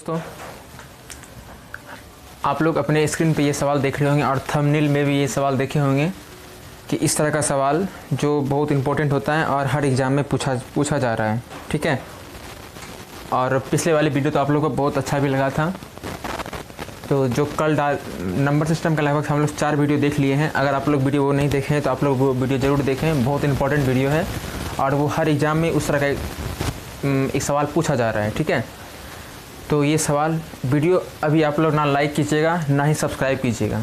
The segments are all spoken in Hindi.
दोस्तों, आप लोग अपने स्क्रीन पे ये सवाल देख रहे होंगे और थंबनेल में भी ये सवाल देखे होंगे कि इस तरह का सवाल जो बहुत इम्पोर्टेंट होता है और हर एग्ज़ाम में पूछा जा रहा है। ठीक है, और पिछले वाली वीडियो तो आप लोगों को बहुत अच्छा भी लगा था। तो जो कल नंबर सिस्टम का लगभग हम लोग 4 वीडियो देख लिए हैं। अगर आप लोग वीडियो वो नहीं देखे हैं तो आप लोग वो वीडियो ज़रूर देखें, बहुत इंपॉर्टेंट वीडियो है और वो हर एग्ज़ाम में उस तरह का एक सवाल पूछा जा रहा है। ठीक है, तो ये सवाल वीडियो अभी आप लोग ना लाइक कीजिएगा ना ही सब्सक्राइब कीजिएगा।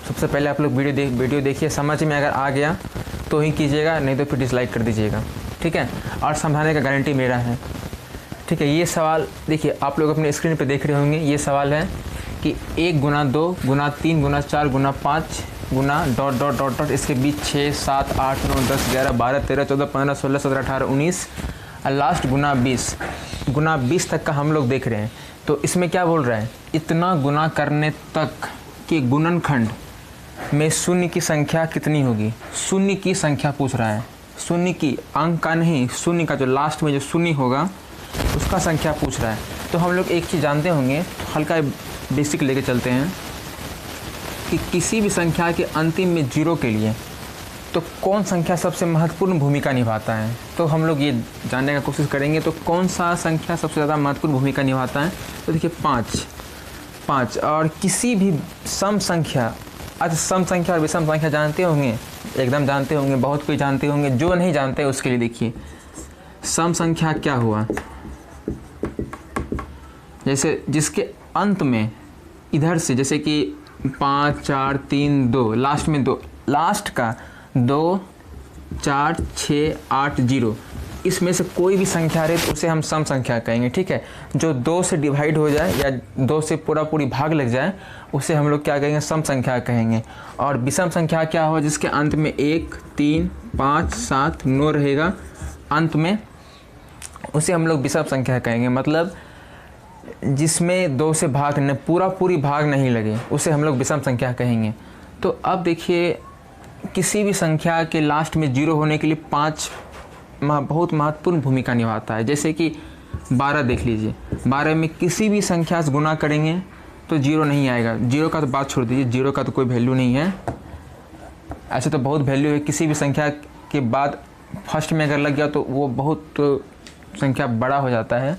सबसे पहले आप लोग वीडियो देखिए, समझ में अगर आ गया तो ही कीजिएगा, नहीं तो फिर डिसलाइक कर दीजिएगा। ठीक है, और समझाने का गारंटी मेरा है। ठीक है, ये सवाल देखिए, आप लोग अपने स्क्रीन पे देख रहे होंगे। ये सवाल है कि 1 गुना 2 गुना 3 गुना 4 गुना 5 गुना डॉट डॉट डॉट डॉट इसके बीच 6 7 8 9 10 11 12 13 14 15 16 17 18 19 और लास्ट गुना 20 तक का हम लोग देख रहे हैं। तो इसमें क्या बोल रहा है, इतना गुना करने तक कि गुणनखंड में शून्य की संख्या कितनी होगी। शून्य की संख्या पूछ रहा है, शून्य की, अंक का नहीं, शून्य का, जो लास्ट में जो शून्य होगा उसका संख्या पूछ रहा है। तो हम लोग एक चीज़ जानते होंगे, हल्का बेसिक लेके चलते हैं कि किसी भी संख्या के अंतिम में 0 के लिए तो कौन संख्या सबसे महत्वपूर्ण भूमिका निभाता है। तो हम लोग ये जानने का कोशिश करेंगे तो कौन सा संख्या सबसे ज़्यादा महत्वपूर्ण भूमिका निभाता है। तो देखिए 5। और किसी भी सम संख्या, अच्छा सम संख्या और विषम संख्या जानते होंगे, एकदम जानते होंगे, बहुत कोई जानते होंगे। जो नहीं जानते उसके लिए देखिए, सम संख्या क्या हुआ, जैसे जिसके अंत में इधर से, जैसे कि 5 4 3 2, लास्ट में 2, लास्ट का 2 4 6 8 0, इसमें से कोई भी संख्या रहे तो उसे हम सम संख्या कहेंगे। ठीक है, जो 2 से डिवाइड हो जाए या 2 से पूरी भाग लग जाए उसे हम लोग क्या कहेंगे, सम संख्या कहेंगे। और विषम संख्या क्या हो, जिसके अंत में 1 3 5 7 9 रहेगा अंत में, उसे हम लोग विषम संख्या कहेंगे। मतलब जिसमें 2 से भाग न पूरी भाग नहीं लगे उसे हम लोग विषम संख्या कहेंगे। तो अब देखिए, किसी भी संख्या के लास्ट में 0 होने के लिए 5 बहुत महत्वपूर्ण भूमिका निभाता है। जैसे कि 12 देख लीजिए, 12 में किसी भी संख्या से गुना करेंगे तो 0 नहीं आएगा। 0 का तो बात छोड़ दीजिए, 0 का तो कोई वैल्यू नहीं है। ऐसे तो बहुत वैल्यू है, किसी भी संख्या के बाद फर्स्ट में अगर लग गया तो वो बहुत संख्या बड़ा हो जाता है।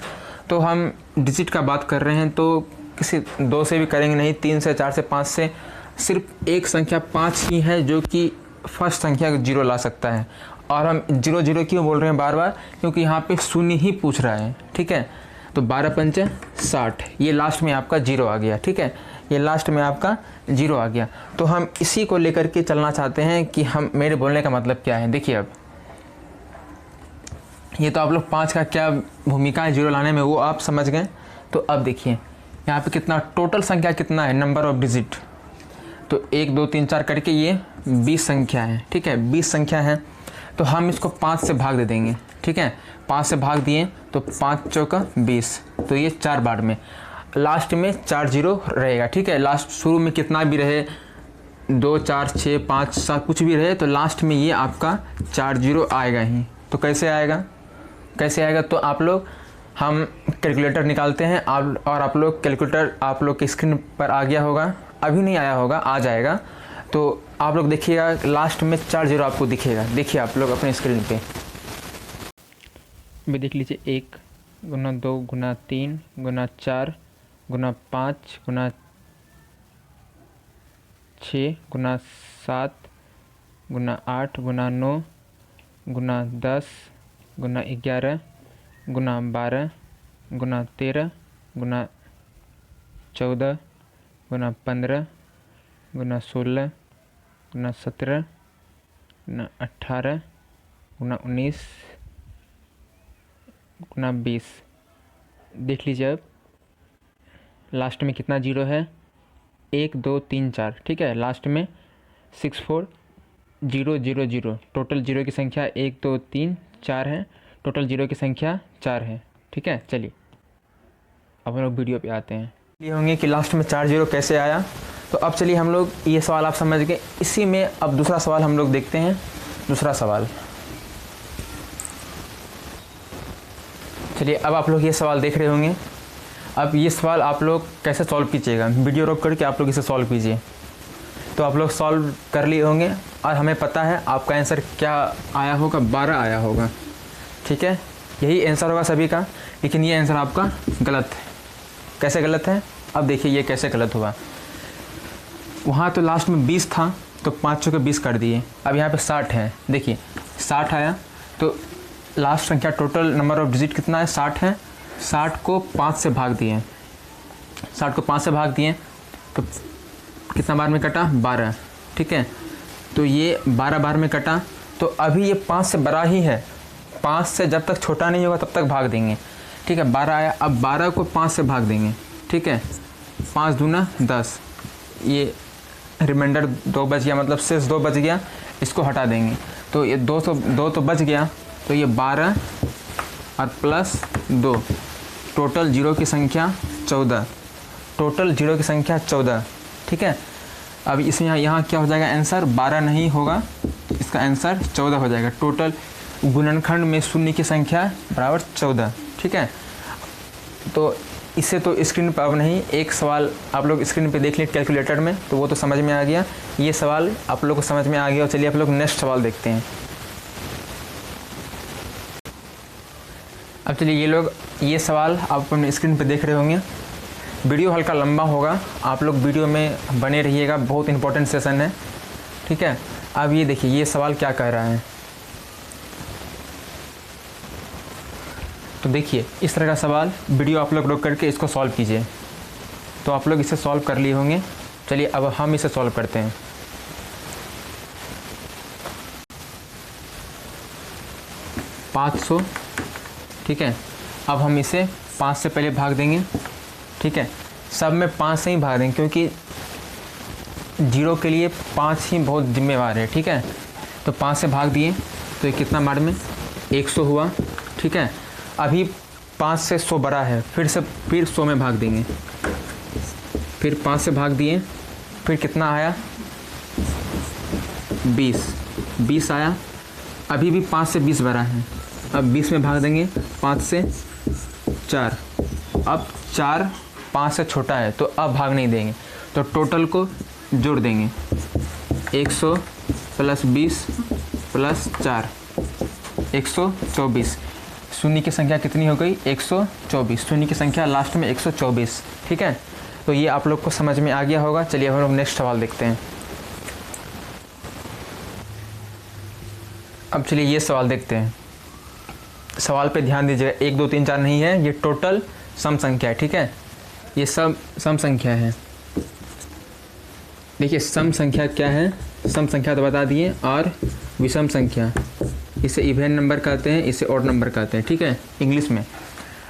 तो हम डिजिट का बात कर रहे हैं तो किसी 2 से भी करेंगे नहीं, 3 से 4 से 5 से, सिर्फ एक संख्या 5 ही है जो कि फर्स्ट संख्या 0 ला सकता है। और हम 0 0 क्यों बोल रहे हैं बार बार, क्योंकि यहाँ पे शून्य ही पूछ रहा है। ठीक है, तो 12 पंच 60, ये लास्ट में आपका 0 आ गया। ठीक है, ये लास्ट में आपका 0 आ गया। तो हम इसी को लेकर के चलना चाहते हैं कि हम, मेरे बोलने का मतलब क्या है। देखिए, अब ये तो आप लोग 5 का क्या भूमिका है 0 लाने में वो आप समझ गए। तो अब देखिए यहाँ पे कितना टोटल संख्या कितना है, नंबर ऑफ डिजिट, तो 1 2 3 4 करके ये 20 संख्या है। ठीक है, 20 संख्या है, तो हम इसको 5 से भाग दे देंगे। ठीक है, 5 से भाग दिए तो 5 चौका 20, तो ये 4 बार में लास्ट में 4 0 रहेगा। ठीक है, लास्ट शुरू में कितना भी रहे, 2 4 6 5 7 कुछ भी रहे, तो लास्ट में ये आपका 4 0 आएगा ही। तो कैसे आएगा, तो आप लोग, हम कैलकुलेटर निकालते हैं और आप लोग कैलकुलेटर आप लोग की स्क्रीन पर आ गया होगा, अभी नहीं आया होगा, आ जाएगा। तो आप लोग देखिएगा लास्ट में 4 0 आपको दिखेगा। देखिए आप लोग अपने स्क्रीन पे भी देख लीजिए, 1 गुना 2 गुना 3 गुना 4 गुना 5 गुना 6 गुना 7 गुना 8 गुना 9 गुना 10 गुना 11 गुना 12 गुना 13 गुना 14 गुना 15 गुना 16 गुना 17 गुना 18 गुना 19 गुना 20। देख लीजिए अब लास्ट में कितना 0 है, 1 2 3 4। ठीक है, लास्ट में 6 4 0 0 0, टोटल 0 की संख्या 1 2 3 4 है, टोटल 0 की संख्या 4 है। ठीक है, चलिए अब हम लोग वीडियो पे आते हैं। ये होंगे कि लास्ट में 4 0 कैसे आया। तो अब चलिए हम लोग, ये सवाल आप समझ गए, इसी में अब दूसरा सवाल हम लोग देखते हैं। दूसरा सवाल, चलिए अब आप लोग ये सवाल देख रहे होंगे अब ये सवाल आप लोग कैसे सॉल्व कीजिएगा, वीडियो रोक करके आप लोग इसे सॉल्व कीजिए। तो आप लोग सॉल्व कर लिए होंगे और हमें पता है आपका आंसर क्या आया होगा, 12 आया होगा। ठीक है, यही आंसर होगा सभी का, लेकिन ये आंसर आपका गलत है। कैसे गलत है, अब देखिए ये कैसे गलत हुआ। वहाँ तो लास्ट में 20 था तो 5 चौके 20 कर दिए, अब यहाँ पे 60 है। देखिए 60 आया तो लास्ट संख्या टोटल नंबर ऑफ डिजिट कितना है, 60 है। 60 को 5 से भाग दिए, 60 को 5 से भाग दिए तो कितना बार में कटा, 12। ठीक है, तो ये 12 बार में कटा। तो अभी ये 5 से बड़ा ही है, 5 से जब तक छोटा नहीं होगा तब तक भाग देंगे। ठीक है, 12 आया, अब 12 को 5 से भाग देंगे। ठीक है, 5 दूना 10, ये रिमाइंडर 2 बच गया, मतलब शेष 2 बच गया, इसको हटा देंगे तो ये 2 तो बच गया। तो ये 12 और प्लस 2, टोटल जीरो की संख्या 14, टोटल जीरो की संख्या 14। ठीक है, अब इसमें यहाँ क्या हो जाएगा, आंसर 12 नहीं होगा, इसका आंसर 14 हो जाएगा। टोटल गुणनखंड में शून्य की संख्या बराबर 14। ठीक है, तो इससे तो स्क्रीन पर अब नहीं, एक सवाल आप लोग स्क्रीन पे देख लीजिए कैलकुलेटर में, तो वो तो समझ में आ गया। ये सवाल आप लोग को समझ में आ गया। और चलिए आप लोग नेक्स्ट सवाल देखते हैं। अब चलिए ये सवाल आप अपने स्क्रीन पे देख रहे होंगे। वीडियो हल्का लंबा होगा, आप लोग वीडियो में बने रहिएगा, बहुत इंपॉर्टेंट सेशन है। ठीक है, अब ये देखिए ये सवाल क्या कह रहा है। तो देखिए इस तरह का सवाल, वीडियो आप लोग रोक करके इसको सॉल्व कीजिए। तो आप लोग इसे सॉल्व कर लिए होंगे। चलिए अब हम इसे सॉल्व करते हैं। $500। ठीक है, अब हम इसे 5 से पहले भाग देंगे। ठीक है, सब में 5 से ही भाग देंगे क्योंकि जीरो के लिए 5 ही बहुत जिम्मेवार है। ठीक है, तो 5 से भाग दिए तो ये कितना बार में 100 हुआ। ठीक है, अभी 5 से 100 बड़ा है, फिर 100 में भाग देंगे, फिर 5 से भाग दिए, फिर कितना आया 20 आया। अभी भी 5 से 20 बड़ा है, अब 20 में भाग देंगे, 5 से 4। अब 4 5 से छोटा है तो अब भाग नहीं देंगे, तो टोटल को जोड़ देंगे, 100 प्लस 20 प्लस 4, 124। शून्य की संख्या कितनी हो गई, 124। शून्य की संख्या लास्ट में 124। ठीक है, तो ये आप लोग को समझ में आ गया होगा। चलिए हम लोग नेक्स्ट सवाल देखते हैं। अब चलिए ये सवाल देखते हैं। सवाल पे ध्यान दीजिएगा, 1 2 3 4 नहीं है, ये टोटल सम संख्या है। ठीक है, ये सब सम संख्या है। देखिए सम संख्या क्या है, सम संख्या तो बता दिए, और विषम संख्या, इसे इवन नंबर कहते हैं, इसे ऑड नंबर कहते हैं। ठीक है, इंग्लिश में।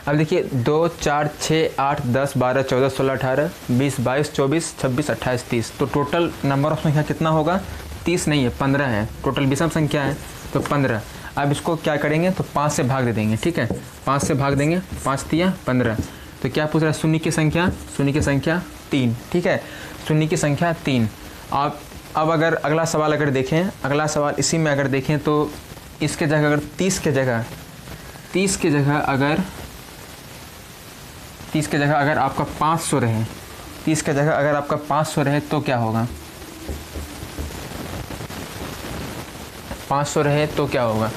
अब देखिए 2 4 6 8 10 12 14 16 18 20 22 24 26 28 30, तो टोटल नंबर ऑफ संख्या कितना होगा, 30 नहीं है, 15 है। टोटल विषम संख्या है तो 15। अब इसको क्या करेंगे, तो 5 से भाग दे देंगे। ठीक है, 5 से भाग देंगे, 5 तिया 15। तो क्या पूछ रहा है, शून्य की संख्या, शून्य की संख्या 3। ठीक है, शून्य की संख्या 3। अब अगर अगला सवाल अगर देखें, अगला सवाल इसी में अगर देखें तो इसके जगह अगर 30 के जगह अगर आपका 500 रहे, 30 के जगह अगर आपका 500 रहे तो क्या होगा, 500 रहे तो क्या होगा,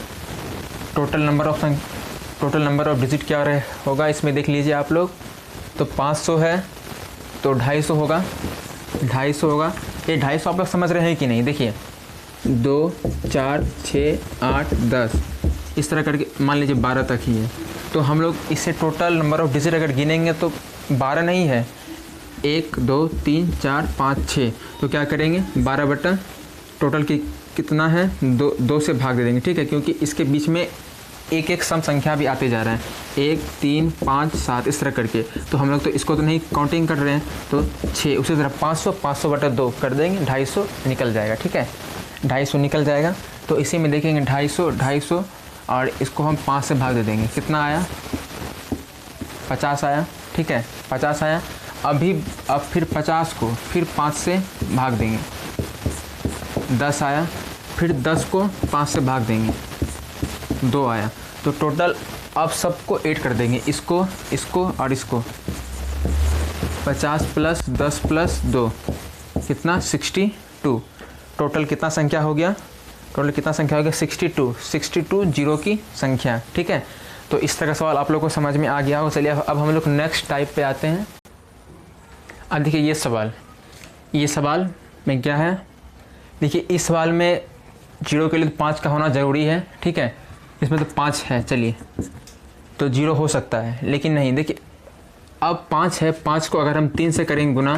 टोटल नंबर ऑफ डिजिट क्या होगा, इसमें देख लीजिए आप लोग। तो 500 है तो 250 होगा, 250 होगा। ये 250 आप लोग समझ रहे हैं कि नहीं, देखिए 2 4 6 8 10 इस तरह करके मान लीजिए 12 तक ही है। तो हम लोग इससे टोटल नंबर ऑफ डिजिट अगर गिनेंगे तो 12 नहीं है, 1 2 3 4 5 6। तो क्या करेंगे, 12 बटा टोटल की कितना है, 2 से भाग दे देंगे। ठीक है, क्योंकि इसके बीच में एक सम संख्या भी आते जा रहा है, 1 3 5 7 इस तरह करके। तो हम लोग तो इसको तो नहीं काउंटिंग कर रहे हैं, तो 6। उसी तरह 500 बटा 2 कर देंगे, 250 निकल जाएगा। ठीक है, 250 निकल जाएगा। तो इसी में देखेंगे 250 और इसको हम 5 से भाग दे देंगे, कितना आया, 50 आया। ठीक है, 50 आया। अब फिर 50 को फिर 5 से भाग देंगे, 10 आया। फिर 10 को 5 से भाग देंगे, 2 आया। तो टोटल अब सबको ऐड कर देंगे, इसको और इसको, 50 प्लस 10 प्लस 2 कितना 62। टोटल कितना संख्या हो गया, टोटल कितना संख्या हो गया 62 जीरो की संख्या। ठीक है, तो इस तरह का सवाल आप लोग को समझ में आ गया हो। चलिए अब हम लोग नेक्स्ट टाइप पे आते हैं। अब देखिए ये सवाल में क्या है, देखिए इस सवाल में जीरो के लिए तो 5 का होना ज़रूरी है। ठीक है, इसमें तो 5 है, चलिए तो जीरो हो सकता है, लेकिन नहीं। देखिए अब 5 है, 5 को अगर हम 3 से करेंगे गुना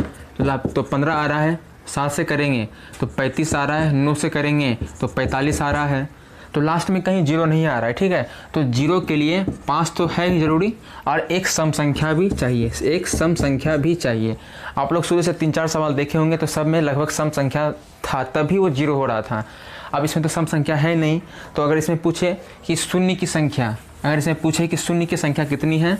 तो 15 आ रहा है, 7 से करेंगे तो 35 आ रहा है, 9 से करेंगे तो 45 आ रहा है, तो लास्ट में कहीं जीरो नहीं आ रहा है। ठीक है, तो जीरो के लिए 5 तो है ही ज़रूरी और एक सम संख्या भी चाहिए, एक सम संख्या भी चाहिए। आप लोग शुरू से 3-4 सवाल देखे होंगे तो सब में लगभग सम संख्या था, तभी वो जीरो हो रहा था। अब इसमें तो सम संख्या है नहीं, तो अगर इसमें पूछे कि शून्य की संख्या, अगर इसमें पूछे कि शून्य की संख्या कितनी है,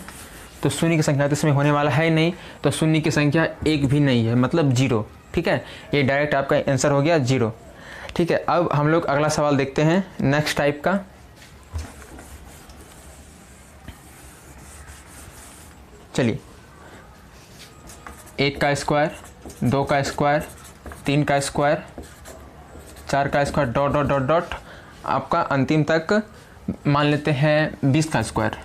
तो शून्य की संख्या तो इसमें होने वाला है ही नहीं, तो शून्य की संख्या एक भी नहीं है, मतलब जीरो। ठीक है, ये डायरेक्ट आपका आंसर हो गया जीरो। ठीक है, अब हम लोग अगला सवाल देखते हैं नेक्स्ट टाइप का। चलिए 1 का स्क्वायर, 2 का स्क्वायर, 3 का स्क्वायर, 4 का square dot dot dot dot आपका अंतिम तक मान लेते हैं 20 का स्क्वायर,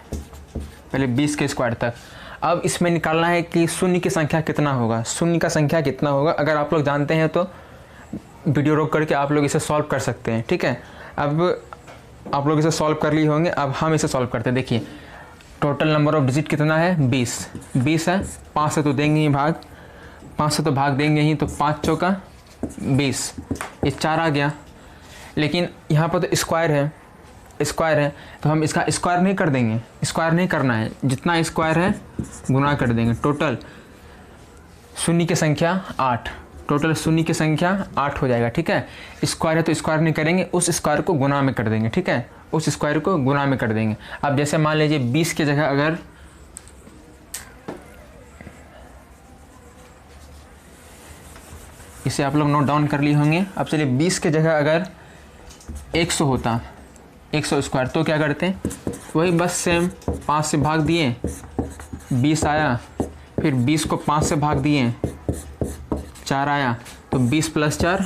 पहले 20 के स्क्वायर तक। अब इसमें निकालना है कि शून्य की संख्या कितना होगा, शून्य का संख्या कितना होगा। अगर आप लोग जानते हैं तो वीडियो रोक करके आप लोग इसे सॉल्व कर सकते हैं। ठीक है, अब आप लोग इसे सॉल्व कर लिए होंगे, अब हम इसे सॉल्व करते हैं। देखिए टोटल नंबर ऑफ डिजिट कितना है 20 है, 5 से तो देंगे ही भाग, 5 से तो भाग देंगे ही, तो 5 चौका 20, ये 4 आ गया। लेकिन यहाँ पर तो स्क्वायर है तो हम इसका स्क्वायर नहीं कर देंगे, स्क्वायर नहीं करना है, जितना स्क्वायर है गुना कर देंगे। टोटल शून्य की संख्या 8, टोटल शून्य की संख्या 8 हो जाएगा। ठीक है, स्क्वायर है तो स्क्वायर नहीं करेंगे, उस स्क्वायर को गुना में कर देंगे। ठीक है, उस स्क्वायर को गुना में कर देंगे। अब जैसे मान लीजिए 20 की जगह अगर इसे आप लोग नोट डाउन कर लिए होंगे। अब चलिए 20 की जगह अगर 100 होता, 100 स्क्वायर, तो क्या करते हैं, वही बस सेम 5 से भाग दिए 20 आया, फिर 20 को 5 से भाग दिए 4 आया, तो 20 + 4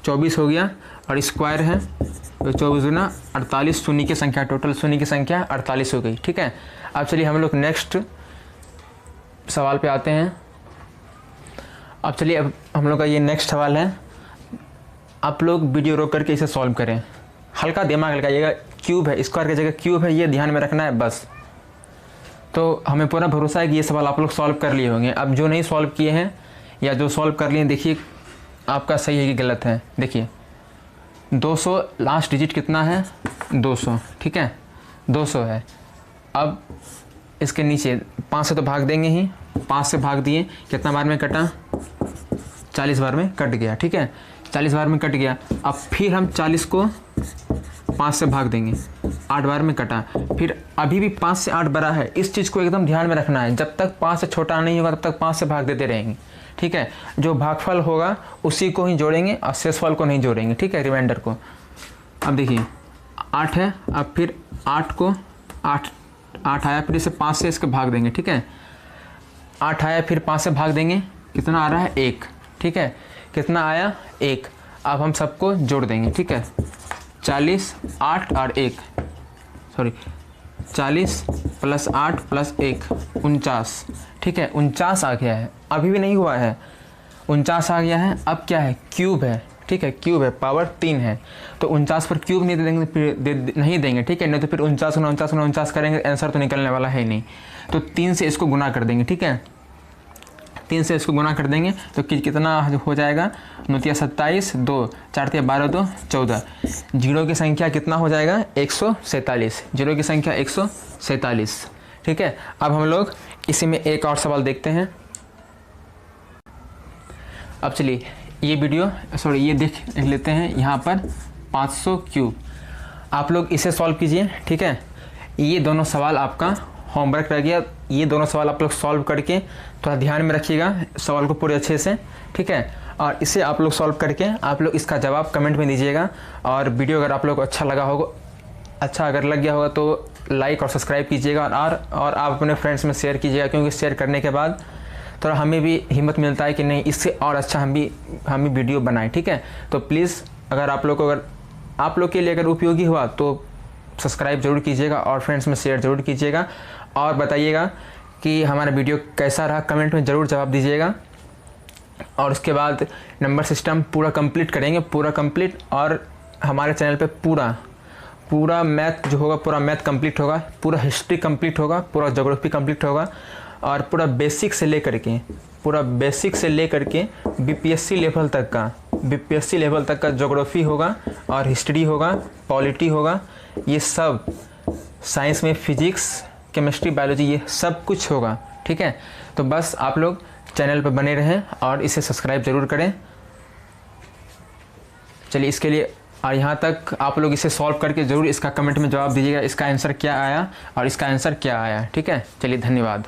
24 हो गया, और स्क्वायर है तो 24 गुना 48 शून्य की संख्या, टोटल शून्य की संख्या 48 हो गई। ठीक है, अब चलिए हम लोग नेक्स्ट सवाल पे आते हैं। अब चलिए अब हम लोग का ये नेक्स्ट सवाल है, आप लोग वीडियो रोक करके इसे सॉल्व करें, हल्का दिमाग लगाइएगा। क्यूब है, स्क्वायर की जगह क्यूब है, ये ध्यान में रखना है बस। तो हमें पूरा भरोसा है कि ये सवाल आप लोग सॉल्व कर लिए होंगे। अब जो नहीं सॉल्व किए हैं या जो सॉल्व कर लिए, देखिए आपका सही है कि गलत है। देखिए 200 लास्ट डिजिट कितना है 200, ठीक है 200 है। अब इसके नीचे 5 से तो भाग देंगे ही, 5 से भाग दिए, कितना बार में कटा 40 बार में कट गया। ठीक है, 40 बार में कट गया। अब फिर हम 40 को 5 से भाग देंगे, 8 बार में कटा, फिर अभी भी 5 से 8 बड़ा है। इस चीज़ को एकदम ध्यान में रखना है, जब तक 5 से छोटा नहीं होगा तब तक 5 से भाग देते रहेंगे। ठीक है, जो भागफल होगा उसी को ही जोड़ेंगे और शेषफल को नहीं जोड़ेंगे। ठीक है, रिमाइंडर को। अब देखिए 8 है, अब फिर 8 को 8 आया, फिर इसे 5 से इसके भाग देंगे। ठीक है, 8 आया, फिर 5 से भाग देंगे, कितना आ रहा है 1। ठीक है, कितना आया 1। अब हम सबको जोड़ देंगे। ठीक है, 40 8 और 1, सॉरी 40 + 8 + 1 49। ठीक है, 49 आ गया है, अभी भी नहीं हुआ है, 49 आ गया है। अब क्या है, क्यूब है। ठीक है, क्यूब है, पावर 3 है, तो 49 पर क्यूब नहीं देंगे, फिर नहीं देंगे। ठीक है, नहीं तो फिर 49 करेंगे, आंसर तो निकलने वाला है ही नहीं। तो 3 से इसको गुना कर देंगे। ठीक है, 3 से इसको गुना कर देंगे तो कितना हो जाएगा, 9 × 27, 2 4 × 12, 2 14। जीरो की संख्या कितना हो जाएगा 147, जीरो की संख्या 147। ठीक है, अब हम लोग इसी में एक और सवाल देखते हैं। अब चलिए ये देख लेते हैं यहाँ पर 500 क्यूब। आप लोग इसे सॉल्व कीजिए। ठीक है, ये दोनों सवाल आपका होमवर्क रह गया, ये दोनों सवाल आप लोग सॉल्व करके थोड़ा ध्यान में रखिएगा सवाल को पूरे अच्छे से। ठीक है, और इसे आप लोग सॉल्व करके आप लोग इसका जवाब कमेंट में दीजिएगा। और वीडियो अगर आप लोग को अच्छा अगर लग गया होगा तो लाइक और सब्सक्राइब कीजिएगा, और आप अपने फ्रेंड्स में शेयर कीजिएगा, क्योंकि शेयर करने के बाद थोड़ा हमें भी हिम्मत मिलता है कि नहीं इससे और अच्छा हम भी वीडियो बनाएं। ठीक है, तो प्लीज़ अगर आप लोग के लिए अगर उपयोगी हुआ तो सब्सक्राइब ज़रूर कीजिएगा और फ्रेंड्स में शेयर ज़रूर कीजिएगा और बताइएगा कि हमारा वीडियो कैसा रहा, कमेंट में ज़रूर जवाब दीजिएगा। और उसके बाद नंबर सिस्टम पूरा कंप्लीट करेंगे, पूरा कंप्लीट, और हमारे चैनल पे पूरा मैथ जो होगा, पूरा मैथ कंप्लीट होगा, पूरा हिस्ट्री कंप्लीट होगा, पूरा ज्योग्राफी कंप्लीट होगा, और पूरा बेसिक से लेकर के बीपीएससी लेवल तक का ज्योग्राफी होगा और हिस्ट्री होगा, पॉलिटी होगा, ये सब साइंस में फिजिक्स, केमिस्ट्री, बायोलॉजी, ये सब कुछ होगा। ठीक है, तो बस आप लोग चैनल पर बने रहें और इसे सब्सक्राइब ज़रूर करें। चलिए इसके लिए, और यहाँ तक आप लोग इसे सॉल्व करके ज़रूर इसका कमेंट में जवाब दीजिएगा, इसका आंसर क्या आया और इसका आंसर क्या आया। ठीक है, चलिए धन्यवाद।